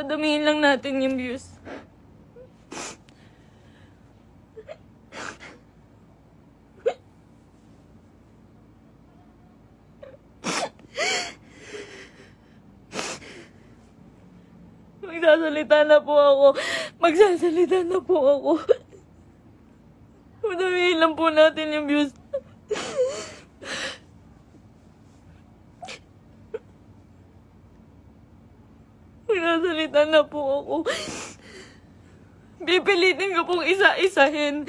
Padamihin lang natin yung views. Magsasalita na po ako. Magsasalita na po ako. Padamihin lang po natin yung views. Magsasalita na po ako. Pipilitin ko pong isa-isahin.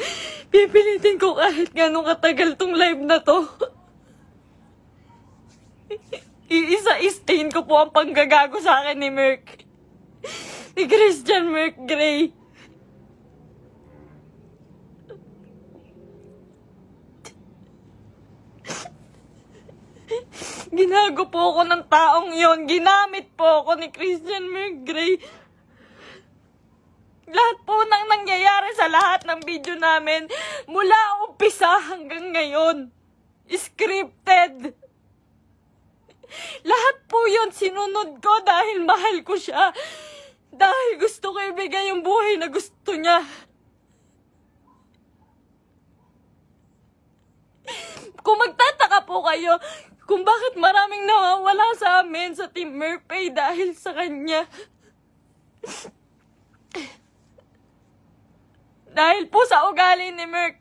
Pipilitin ko kahit gano'ng katagal tong live na to. Iisa-istain ko po ang panggagago sa akin ni Merc. Ni Christian Merc Gray. Ginago po ako ng taong yon. Ginamit po ako ni Christian Merc Gray. Lahat po nang nangyayari sa lahat ng video namin, mula umpisa hanggang ngayon, scripted. Lahat po yun sinunod ko dahil mahal ko siya. Dahil gusto ko ibigay yung buhay na gusto niya. Kung magtataka po kayo kung bakit maraming nawawala sa amin sa Team Merpay dahil sa kanya. Dahil po sa ugali ni Merc.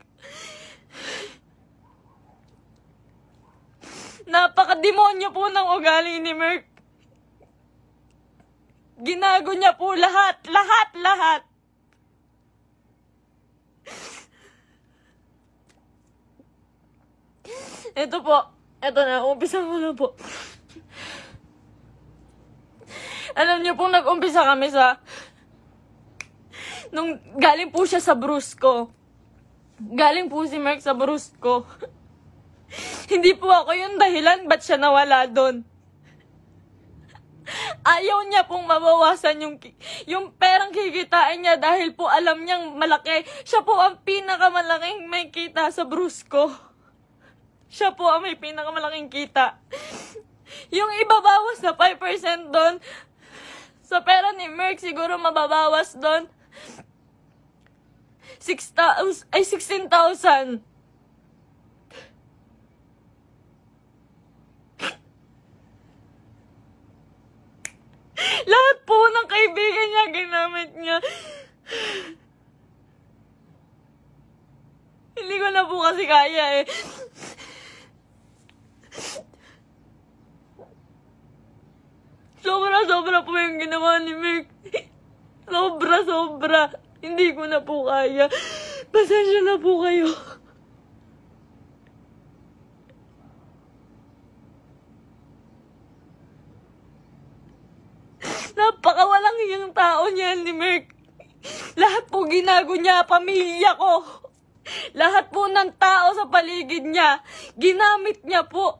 Napakademonyo po ng ugali ni Merc. Ginago niya po lahat. Ito po. Ito na, umpisa ko na po. Alam niyo po, nag-umpisa kami sa... Nung galing po siya sa Brusco. Galing po si Merc sa Brusco. Hindi po ako yung dahilan ba't siya nawala doon. Ayaw niya pong mabawasan yung perang kikitain niya dahil po alam niyang malaki. Siya po ang pinakamalaking may kita sa Brusco. Siya po ang may pinakamalaking kita. Yung ibabawas na 5% doon, sa pera ni Merc siguro mababawas doon 16,000. Lahat po ng kaibigan niya, ginamit niya. Hindi ko na po kasi kaya eh. Sobra po yung ginawa ni Merc. Sobra. Hindi ko na po kaya. Pasensya na po kayo. Napakawalang hiyang tao niyan ni Merc. Lahat po ginago niya, pamilya ko. Lahat po ng tao sa paligid niya, ginamit niya po.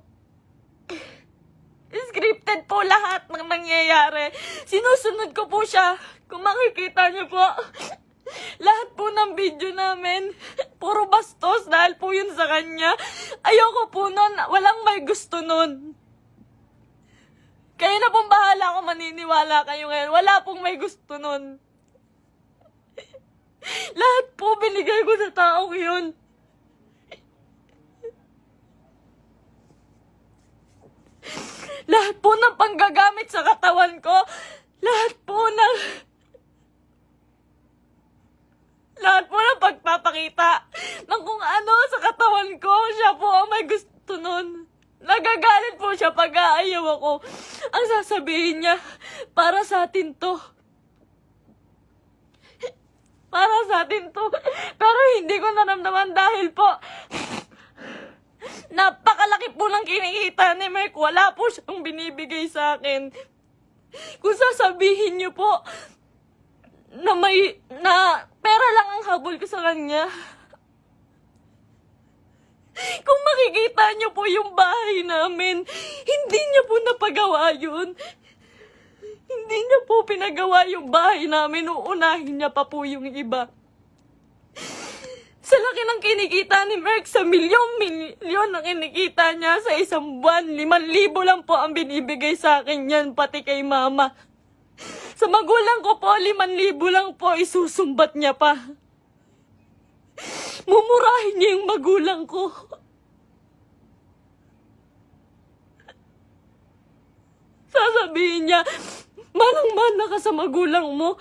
Scripted po lahat ng nangyayari. Sinusunod ko po siya. Kung makikita niyo po, lahat po ng video namin, puro bastos dahil po yun sa kanya. Ayoko po nun, walang may gusto nun. Kayo na pong bahala kung maniniwala kayo ngayon. Wala pong may gusto nun. Lahat po binigay ko sa taong yun. Lahat po ng panggagamit sa katawan ko, lahat po ng pagpapakita ng kung ano sa katawan ko, siya po ang may gusto nun. Nagagalit po siya pag aayaw ako. Ang sasabihin niya, para sa atin to. Para sa atin to. Pero hindi ko naramdaman dahil po, napakalaki po ng kinikita ni Merc. Wala po siyang binibigay sa akin. Kung sasabihin niyo po na pera lang ang habol ko sa kanya. Kung makikita niyo po yung bahay namin, hindi niya po napagawa yun. Hindi niya po pinagawa yung bahay namin. Uunahin niya pa po yung iba. Sa laki ng kinikita ni Merc, sa milyon na kinikita niya sa isang buwan, 5,000 lang po ang binibigay sa akin yan, pati kay mama. Sa magulang ko po, 5,000 lang po, isusumbat niya pa. Mumurahin niya yung magulang ko. Sasabihin niya, manang-mana ka sa magulang mo.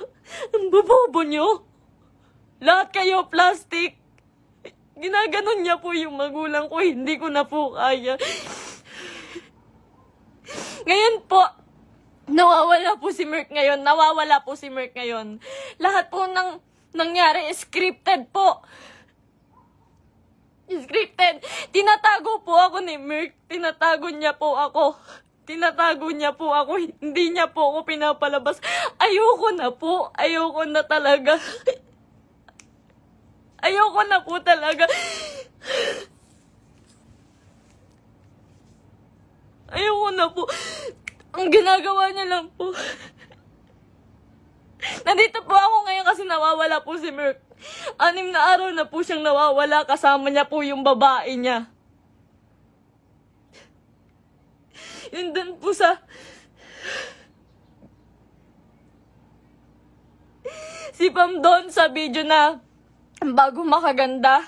Ang bobobo niyo. Lahat kayo plastic. Ginaganon niya po yung magulang ko, hindi ko na po kaya. Ngayon po, nawawala po si Merk ngayon. Lahat po ng nangyari, scripted po. Scripted. Tinatago po ako ni Merk. Tinatago niya po ako. Hindi niya po ako pinapalabas. Ayoko na po. Ayoko na talaga. Ayoko na po talaga. Ayoko na po. Ang ginagawa niya lang po. Nandito po ako ngayon kasi nawawala po si Merk. 6 na araw na po siyang nawawala. Kasama niya po yung babae niya. Yun dun po sa... Si Pam doon sa video na bago makaganda.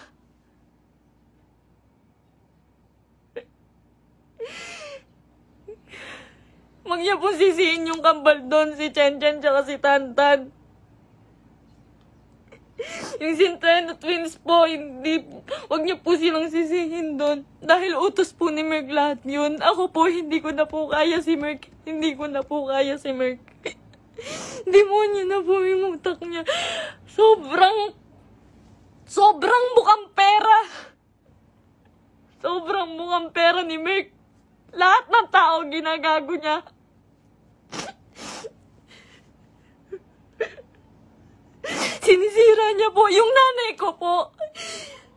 Huwag niya po sisihin yung kambal doon, si Chen Chen tsaka si Tantan. Yung Centeno twins po, huwag niyo po silang sisihin doon. Dahil utos po ni Merk lahat yun. Ako po, hindi ko na po kaya si Merk. Demonyo na po yung utak niya. Sobrang mukhang pera. Sobrang mukhang pera ni Merk. Lahat ng tao ginagago niya. Sinisira niya po yung nanay ko po.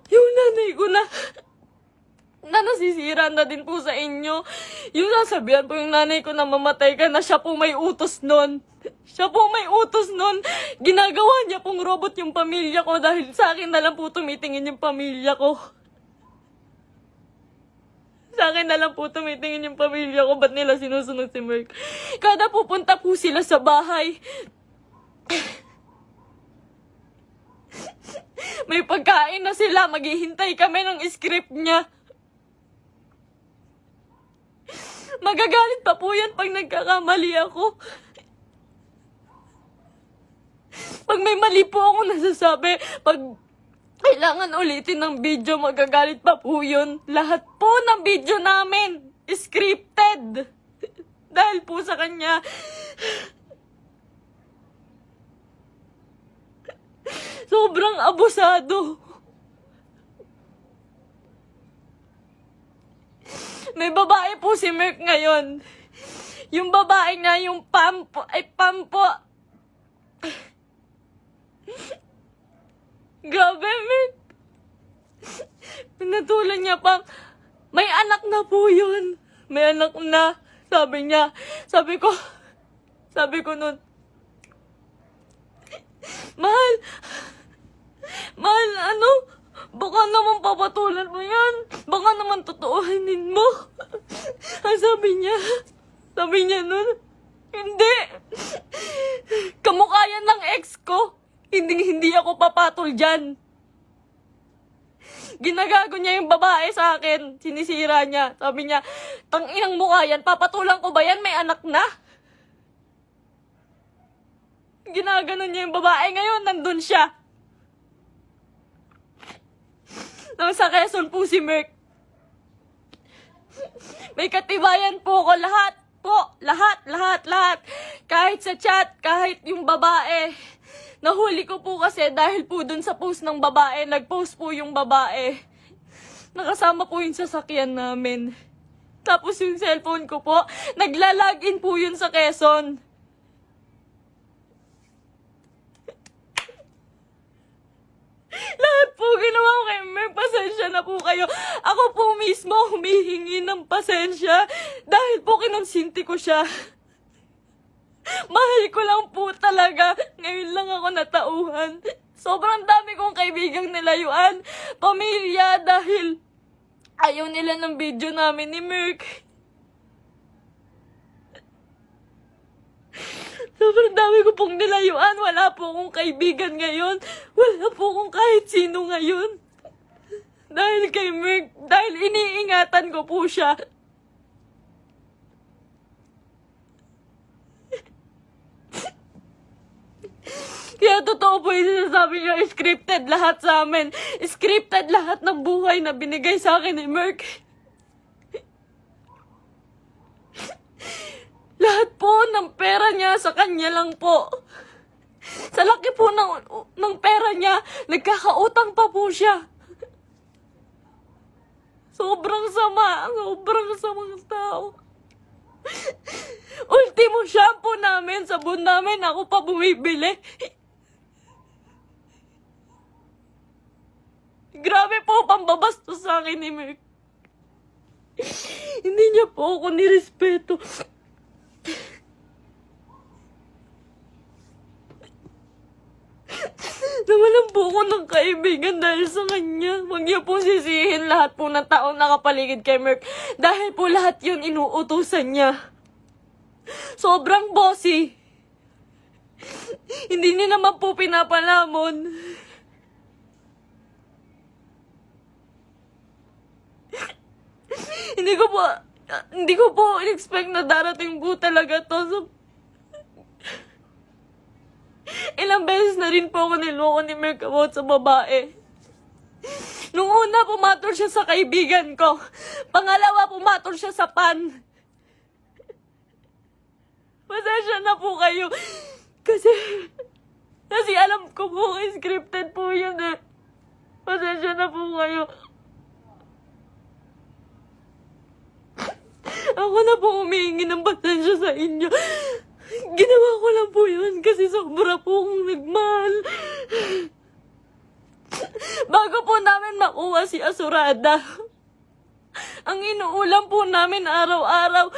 Yung nanay ko na nasisira na din po sa inyo. Yung sasabihan po yung nanay ko na mamatay ka na, siya po may utos nun. Ginagawa niya pong robot yung pamilya ko dahil sa akin na lang po tumitingin yung pamilya ko. Ba't nila sinusunod si Merk? Kada pupunta po sila sa bahay, may pagkain na sila, maghihintay kami ng script niya. Magagalit pa po yan pag nagkakamali ako. Pag may mali po ako nasasabi, pag kailangan ulitin ng video, magagalit pa po yun. Lahat po ng video namin, scripted. Dahil po sa kanya. Sobrang abusado. May babae po si Merk ngayon. Yung babae nga, yung Pam po. Grabe, Merk. Pinatulan niya pa. May anak na po yun. May anak na. Sabi niya. Sabi ko nun, Mahal, baka naman papatulan mo yan. Baka naman totoohanin mo. Ang sabi niya nun, hindi. Kamukha yan ng ex ko. Hindi ako papatol dyan. Ginagago niya yung babae sa akin. Sinisira niya. Sabi niya, tanginang mukha yan. Papatulan ko ba yan? May anak na. Ginaganon niya yung babae. Ngayon, nandun siya. Sa Quezon po si Merk. May katibayan po ko. Lahat po. Lahat. Kahit sa chat, kahit yung babae. Nahuli ko po kasi dahil po dun sa post ng babae. Nag-post po yung babae. Nakasama po yung sasakyan namin. Tapos yung cellphone ko po, nagla-login po yun sa Quezon. Lahat po ginawa ko kay Merk. Pasensya na po kayo. Ako po mismo humihingi ng pasensya dahil po kinonsinti ko siya. Mahal ko lang po talaga. Ngayon lang ako natauhan. Sobrang dami kong kaibigang nilayuan. Pamilya dahil ayaw nila ng video namin ni Merk. Sobrang dami dami ko pong nilayuan. Wala po akong kaibigan ngayon. Wala po akong kahit sino ngayon. Dahil kay Merk, dahil iniingatan ko po siya. Kaya totoo po yung sinasabi niyo, scripted lahat sa amin. Scripted lahat ng buhay na binigay sa akin ni Merk. Lahat po ng pera niya sa kanya lang po. Sa laki po ng pera niya, nagkakautang pa po siya. Sobrang sama, sobrang samang tao. Ultimo shampoo namin, sabon namin, ako pa bumibili. Grabe po, pambabastos sa akin ni Merk. Hindi niya po ako nirespeto. Nawalan po ako ng kaibigan dahil sa kanya. Huwag niyo po sisihin lahat po ng taong nakapaligid kay Merk. Dahil po lahat yun inuutusan niya. Sobrang bossy. Hindi niya naman po pinapalamon. Hindi ko po in-expect na darating po talaga to. So, ilang beses na rin po ako niloko ni Merk about sa babae. Nung una, pumatol siya sa kaibigan ko. Pangalawa, pumatol siya sa pan. Pasensya na po kayo. Kasi alam ko po, scripted po yun eh. Pasensya na po kayo. Ako na po humihingi ng pasensya sa inyo. Ginawa ko lang po yun kasi sobra po akong nagmahal. Bago po namin makuha si Asurada, ang inuulam po namin araw-araw,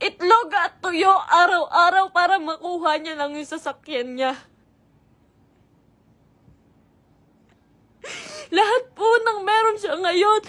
itlog at tuyo araw-araw para makuha niya lang yung sasakyan niya. Lahat po ng meron siya ngayon,